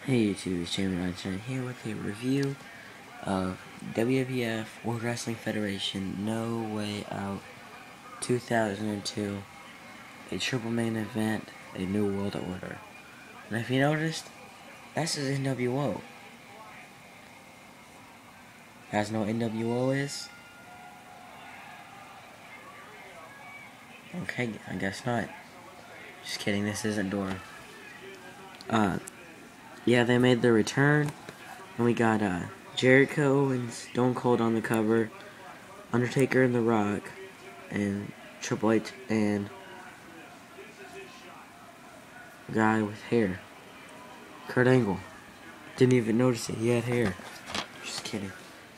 Hey YouTube, it's Jamie Ryan here with a review of WWF World Wrestling Federation No Way Out 2002, a triple main event, a new world order. And if you noticed, that's his NWO. You guys know what NWO is? Okay, I guess not. Just kidding, this isn't Dora. Yeah, they made their return, and we got Jericho and Stone Cold on the cover, Undertaker and The Rock, and Triple H and a guy with hair, Kurt Angle. Didn't even notice it, he had hair. Just kidding.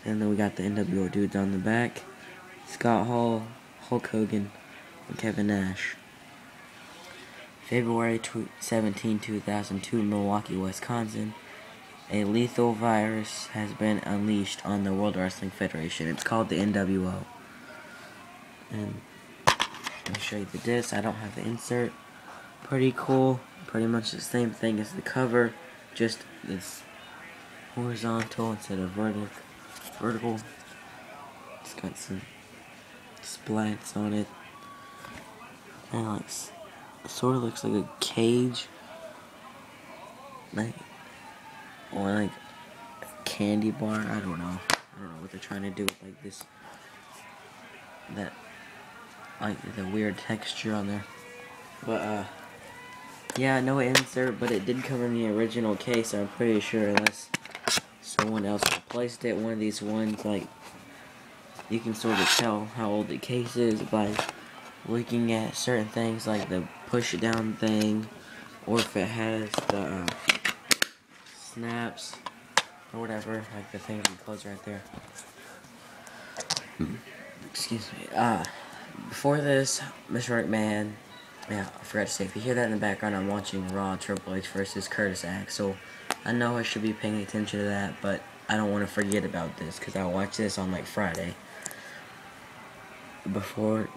And then we got the NWO dudes on the back, Scott Hall, Hulk Hogan, and Kevin Nash. February 17, 2002, Milwaukee, Wisconsin. A lethal virus has been unleashed on the World Wrestling Federation. It's called the NWO. And let me show you the disc. I don't have the insert. Pretty cool. Pretty much the same thing as the cover, just it's horizontal instead of vertical. It's got some splats on it. And like sort of looks like a cage. Or like a candy bar. I don't know what they're trying to do with like this, that like the weird texture on there. But yeah, no insert, but it did come in the original case, I'm pretty sure, unless someone else replaced it. One of these ones, like, you can sort of tell how old the case is by looking at certain things like the push it down thing, or if it has the snaps or whatever, like the thing you close right there. Excuse me. Before this, Mr. McMahon, yeah, I forgot to say, if you hear that in the background, I'm watching Raw Triple H versus Curtis Axel. I know I should be paying attention to that, but I don't want to forget about this, because I watched this on like Friday. Before,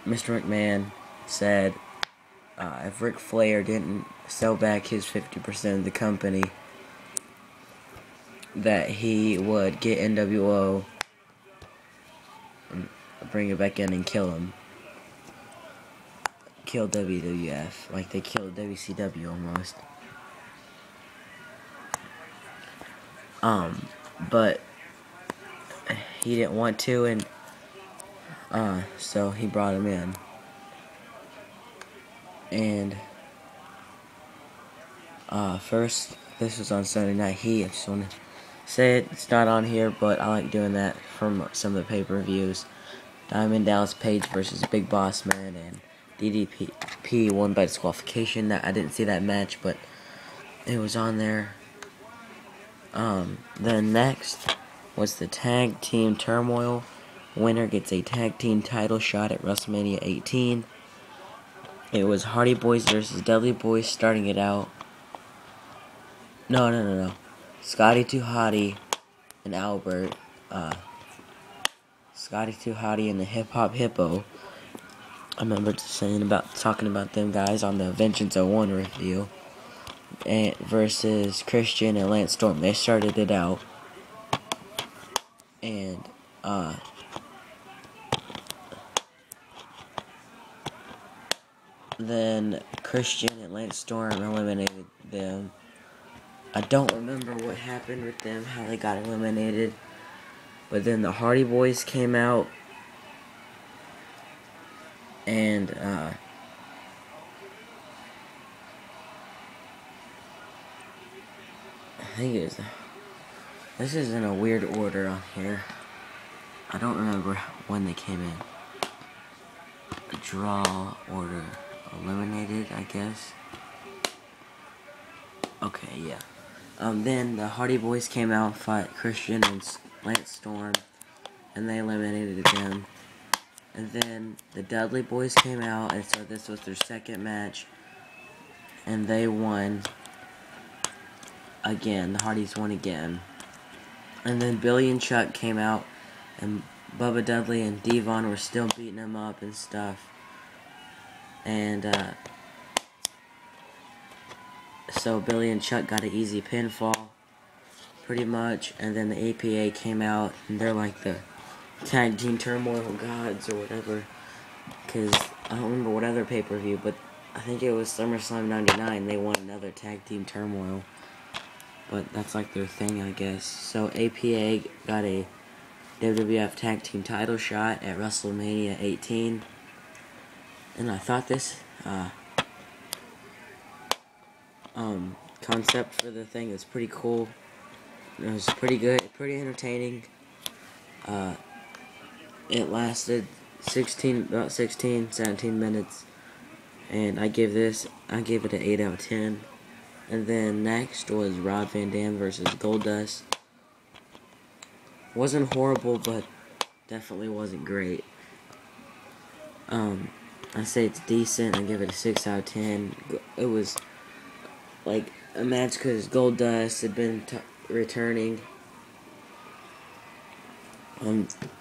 Mr. McMahon said if Ric Flair didn't sell back his 50% of the company, that he would get NWO and bring it back in and kill him. Kill WWF, like they killed WCW almost. But he didn't want to, and so he brought him in. And first, this was on Sunday Night Heat. I just want to say it. It's not on here, but I like doing that from some of the pay-per-views. Diamond Dallas Page versus Big Boss Man, and DDP won by disqualification. I didn't see that match, but it was on there. Then next was the Tag Team Turmoil. Winner gets a Tag Team title shot at WrestleMania 18. It was Hardy Boys versus Dudley Boys starting it out. No. Scotty 2 Hotty and Albert. Scotty 2 Hotty and the Hip Hop Hippo. I remember talking about them guys on the Vengeance 01 review. And versus Christian and Lance Storm. They started it out. And then Christian and Lance Storm eliminated them. I don't remember what happened with them, how they got eliminated. But then the Hardy Boys came out. And I think it was, this is in a weird order on here. I don't remember when they came in. Draw order. Eliminated, I guess. Okay, yeah. Then the Hardy Boys came out, fought Christian and Lance Storm, and they eliminated them. And then the Dudley Boys came out, and so this was their second match, and they won again. The Hardys won again. And then Billy and Chuck came out, and Bubba Dudley and Devon were still beating them up and stuff. And So Billy and Chuck got an easy pinfall, pretty much, and then the APA came out, and they're like the tag team turmoil gods or whatever, because I don't remember what other pay-per-view, but I think it was SummerSlam 99, they won another tag team turmoil, but that's like their thing, I guess. So APA got a WWF tag team title shot at WrestleMania 18, and I thought this concept for the thing was pretty cool. It was pretty good, pretty entertaining. It lasted about 16, 17 minutes, and I gave it an 8 out of 10. And then next was Rob Van Dam versus Goldust. Wasn't horrible, but definitely wasn't great. I say it's decent. I give it a 6 out of 10. It was like a match because Goldust had been returning.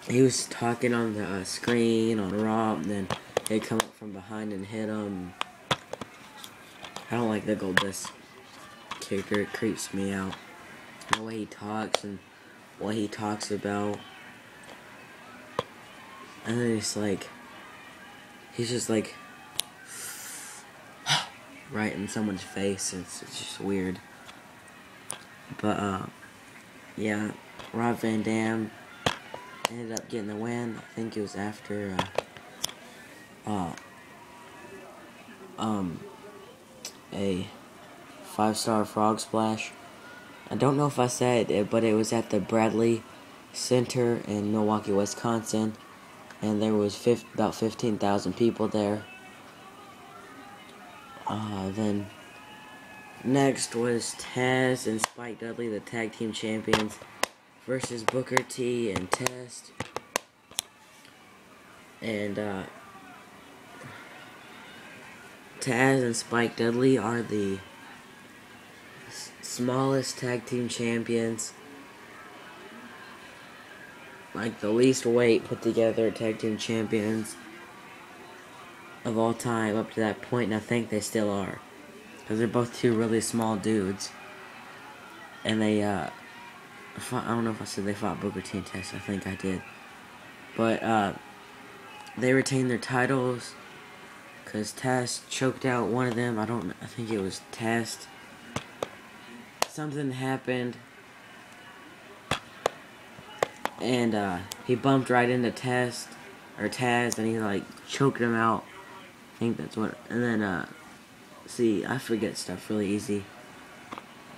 He was talking on the screen on Raw, and then they'd come up from behind and hit him. I don't like the Goldust character. It creeps me out. The way he talks and what he talks about. And then he's just like right in someone's face. It's just weird. But yeah, Rob Van Dam ended up getting the win. I think it was after a 5-star frog splash. I don't know if I said it, but it was at the Bradley Center in Milwaukee, Wisconsin, and there was about 15,000 people there. Then next was Taz and Spike Dudley, the tag team champions, versus Booker T and Test. And Taz and Spike Dudley are the smallest tag team champions, like the least weight put together tag team champions of all time up to that point, and I think they still are, because they're both two really small dudes. And they I don't know if I said they fought Booker T and Test. I think I did. But they retained their titles because Test choked out one of them. I think it was Test. Something happened, and he bumped right into Taz, and he like choked him out. I think that's what. And then see, I forget stuff really easy.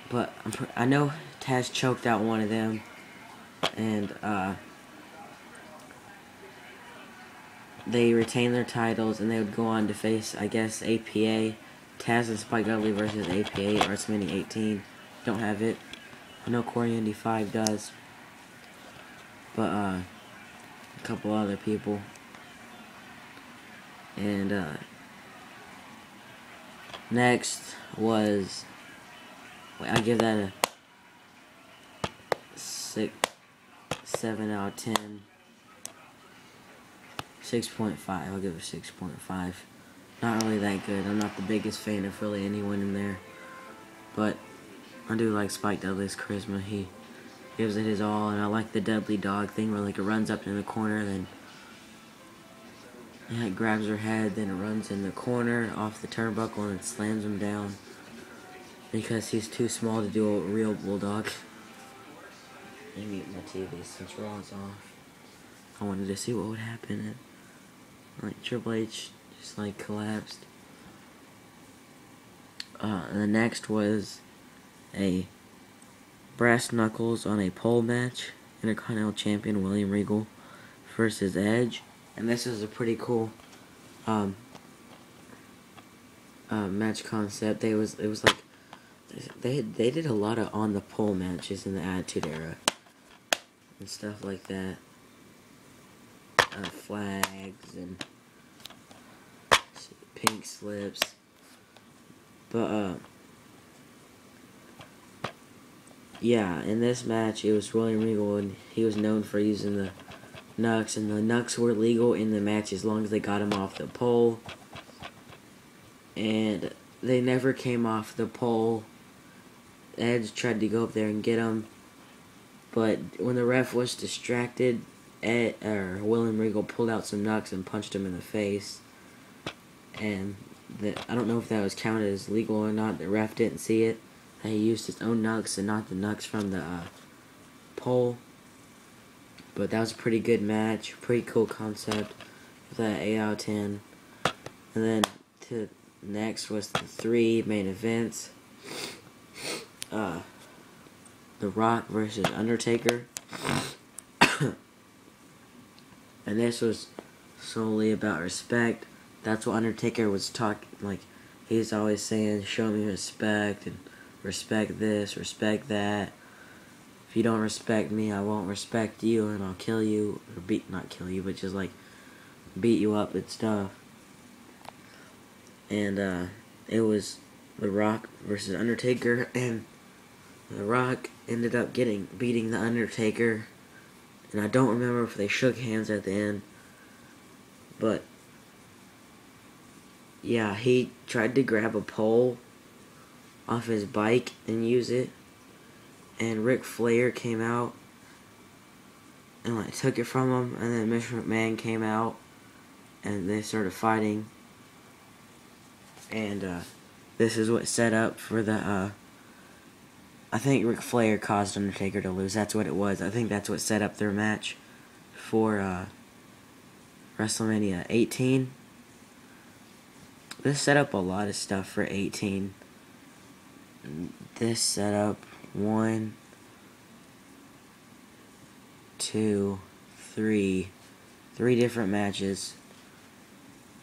But I know Taz choked out one of them, and they retained their titles, and they would go on to face, I guess, APA, Taz and Spike Dudley versus APA at WrestleMania 18. Don't have it. I know Corey Indy 5 does, but a couple other people. And next was, I give that a 7 out of 10. 6.5. I'll give it a 6.5. Not really that good. I'm not the biggest fan of really anyone in there, but I do like Spike Dudley's charisma. He gives it his all, and I like the Dudley dog thing where like it runs up in the corner, then it grabs her head, then it runs in the corner off the turnbuckle and it slams him down because he's too small to do a real bulldog. Let me mute my TV since Raw's off. I wanted to see what would happen. Like Triple H just like collapsed. And the next was a brass knuckles on a pole match. Intercontinental Champion William Regal versus Edge, and this is a pretty cool match concept. It was like they did a lot of on the pole matches in the Attitude Era and stuff like that. Flags and pink slips, but yeah, in this match it was William Regal, and he was known for using the Knucks, and the Knucks were legal in the match as long as they got him off the pole, and they never came off the pole Edge tried to go up there and get him, but when the ref was distracted, William Regal pulled out some knucks and punched him in the face. And I don't know if that was counted as legal or not. The ref didn't see it. He used his own knucks and not the knucks from the pole. But that was a pretty good match. Pretty cool concept. That 8 out of 10. And then next was the 3 main events. The Rock versus Undertaker. And this was solely about respect. That's what Undertaker was talking, like, he's always saying, show me respect, and respect this, respect that. If you don't respect me, I won't respect you, and I'll kill you, or not kill you, but just, like, beat you up and stuff. And, it was The Rock versus Undertaker, and The Rock ended up beating The Undertaker, and I don't remember if they shook hands at the end, but yeah, he tried to grab a pole off his bike and use it, and Ric Flair came out and like took it from him, and then Mr. McMahon came out and they started fighting, and this is what set up for the I think Ric Flair caused Undertaker to lose. That's what it was. I think that's what set up their match for WrestleMania 18. This set up a lot of stuff for 18. This set up 1, 2, 3 different matches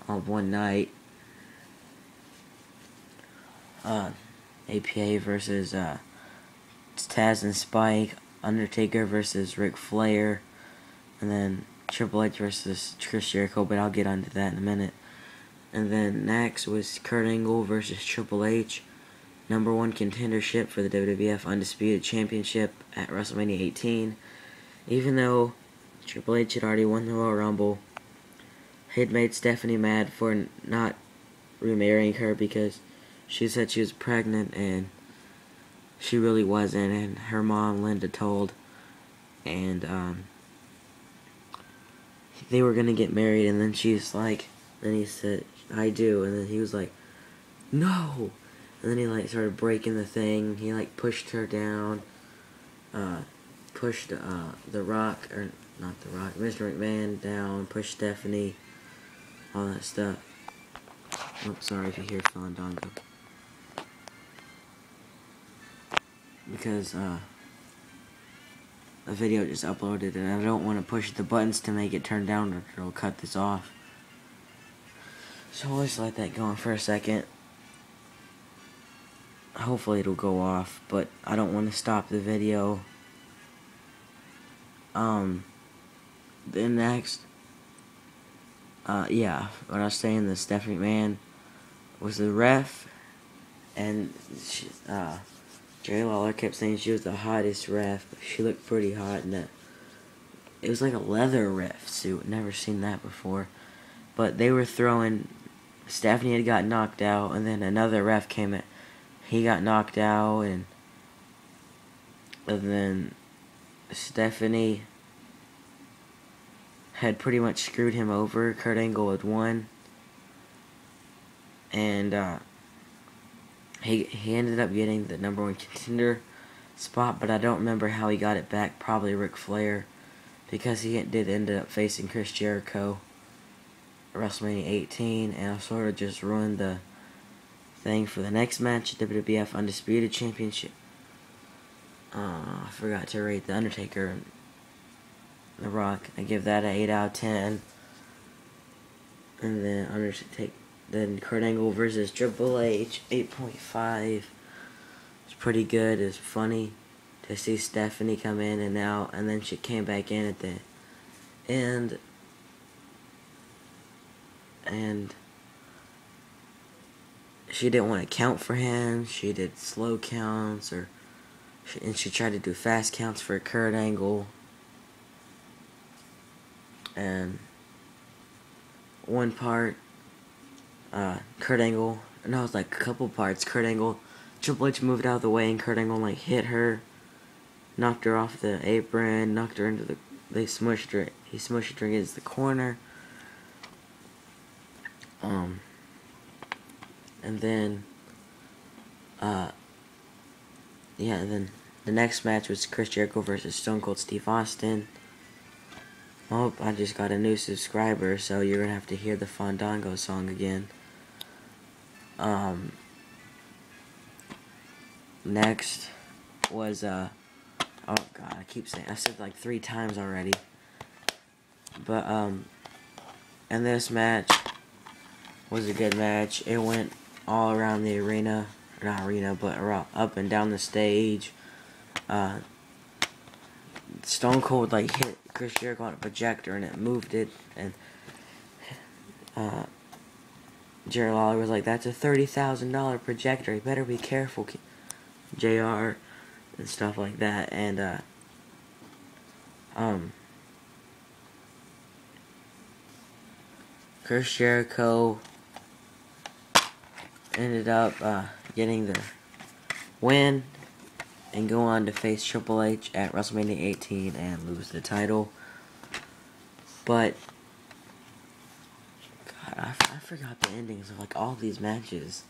on one night. APA versus Taz and Spike, Undertaker versus Ric Flair, and then Triple H versus Chris Jericho, but I'll get onto that in a minute. And then next was Kurt Angle versus Triple H, #1 contendership for the WWF Undisputed Championship at WrestleMania 18. Even though Triple H had already won the Royal Rumble, he had made Stephanie mad for not remarrying her because she said she was pregnant and she really wasn't, and her mom, Linda, told, and they were gonna get married, and then she's like, then he said, I do, and then he was like, no, and then he like started breaking the thing. He like pushed her down, pushed The Rock, or not The Rock, Mr. McMahon down, pushed Stephanie, all that stuff. Oh, sorry if you hear Fandango. Because a video just uploaded and I don't want to push the buttons to make it turn down or it'll cut this off. So I'll just let that go on for a second. Hopefully it'll go off, but I don't want to stop the video. Then next, yeah, what I was saying, the Stephanie McMahon was the ref, and Jerry Lawler kept saying she was the hottest ref, but she looked pretty hot, and it was like a leather ref suit. Never seen that before. But they were throwing, Stephanie had got knocked out, and then another ref came in. He got knocked out, and then Stephanie had pretty much screwed him over. Kurt Angle had won, and he ended up getting the #1 contender spot, but I don't remember how he got it back. Probably Ric Flair, because he did end up facing Chris Jericho at WrestleMania 18, and I sort of just ruined the thing for the next match, WWF Undisputed Championship. I forgot to rate the Undertaker and The Rock. I give that an 8 out of 10. And then Kurt Angle versus Triple H, 8.5. It's pretty good. It's funny to see Stephanie come in and out, and then she came back in at the end. And she didn't want to count for him. She did slow counts, and she tried to do fast counts for Kurt Angle. And one part, Kurt Angle, no, it was like a couple parts. Kurt Angle Triple H moved out of the way and Kurt Angle like hit her, knocked her off the apron, knocked her into the. They smushed her. He smushed her against the corner. And then, yeah, and then the next match was Chris Jericho versus Stone Cold Steve Austin. Oh, I just got a new subscriber, so you're gonna have to hear the Fandango song again. Next was, oh god, I said it like 3 times already. But, and this match was a good match. It went all around the arena, not arena, but up and down the stage. Stone Cold like hit Chris Jericho on a projector and it moved it, and Jerry Lawler was like, "That's a $30,000 projector. You better be careful, JR," and stuff like that. And Chris Jericho ended up getting the win and go on to face Triple H at WrestleMania 18 and lose the title. But God, I forgot the endings of like all these matches.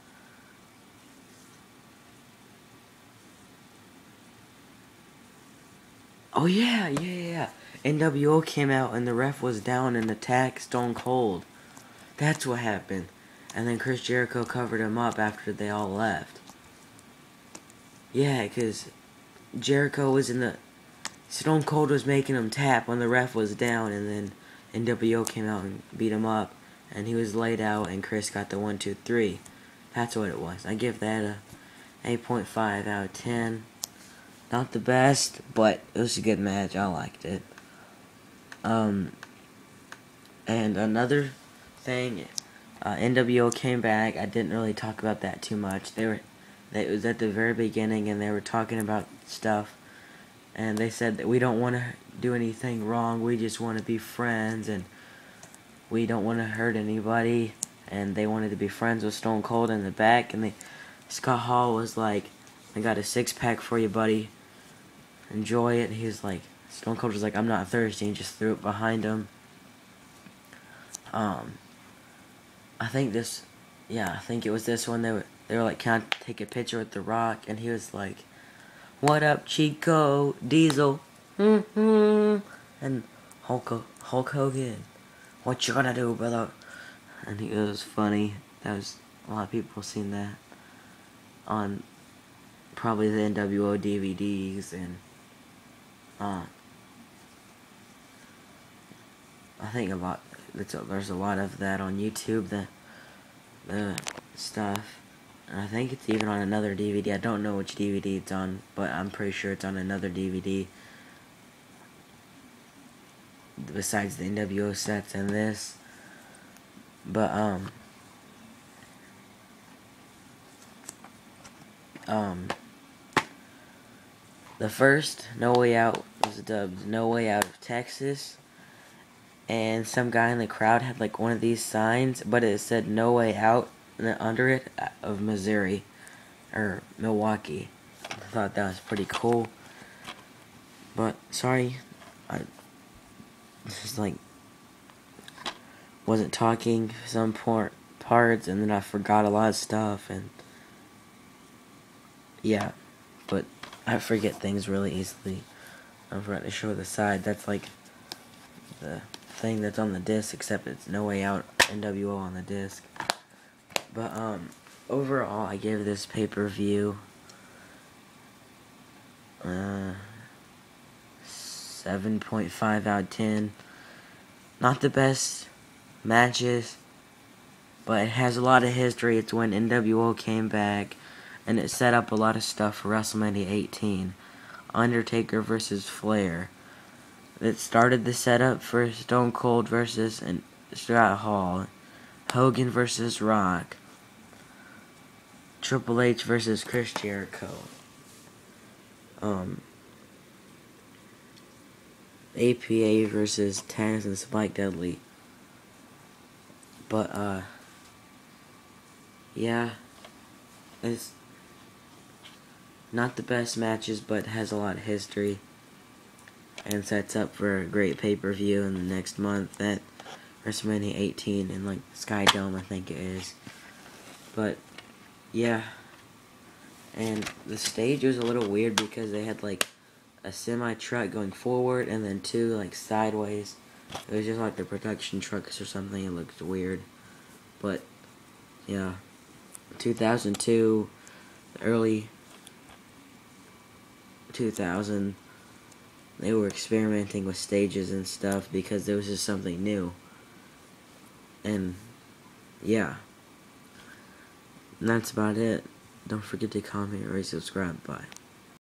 Oh yeah. NWO came out and the ref was down and attacked Stone Cold. That's what happened. And then Chris Jericho covered him up after they all left. Yeah, because Jericho was in the... Stone Cold was making him tap when the ref was down, and then NWO came out and beat him up, and he was laid out, and Chris got the 1, 2, 3. That's what it was. I give that a 8.5 out of 10. Not the best, but it was a good match. I liked it. And another thing, NWO came back. I didn't really talk about that too much. It was at the very beginning, and they were talking about stuff, and they said that we don't want to do anything wrong. We just want to be friends, and we don't want to hurt anybody. And they wanted to be friends with Stone Cold in the back, and Scott Hall was like, "I got a 6-pack for you, buddy. Enjoy it." He was like, Stone Cold was like, "I'm not thirsty," and just threw it behind him. I think it was this one. They were like, "Can I take a picture with The Rock?" And he was like, "What up, Chico, Diesel, and Hulk Hogan, what you gonna do, brother?" And it was funny. That was a lot of people seen that on probably the NWO DVDs, and I think there's a lot of that on YouTube, the stuff. And I think it's even on another DVD. I don't know which DVD it's on, but I'm pretty sure it's on another DVD besides the NWO sets and this. But the first No Way Out was dubbed No Way Out of Texas. And some guy in the crowd had like one of these signs, but it said No Way Out under it of Missouri or Milwaukee. I thought that was pretty cool. But sorry, I just like wasn't talking some parts, and then I forgot a lot of stuff, and yeah, but I forget things really easily. I'm forgot to show the side. That's like the thing that's on the disc, except it's No Way Out NWO on the disc. But overall, I gave this pay-per-view 7.5 out of 10. Not the best matches, but it has a lot of history. It's when NWO came back, and it set up a lot of stuff for WrestleMania 18. Undertaker versus Flair. It started the setup for Stone Cold versus Scott Hall. Hogan versus Rock. Triple H versus Chris Jericho. APA versus Taz and Spike Dudley. But yeah, Not the best matches, but has a lot of history. And sets up for a great pay-per-view in the next month at WrestleMania 18 in like Sky Dome, I think it is. But yeah, and the stage was a little weird because they had like a semi-truck going forward and then two like sideways. It was just like the production trucks or something. It looked weird, but yeah, 2002, early 2000. They were experimenting with stages and stuff because there was just something new. And yeah, and that's about it. Don't forget to comment, rate, subscribe. Bye.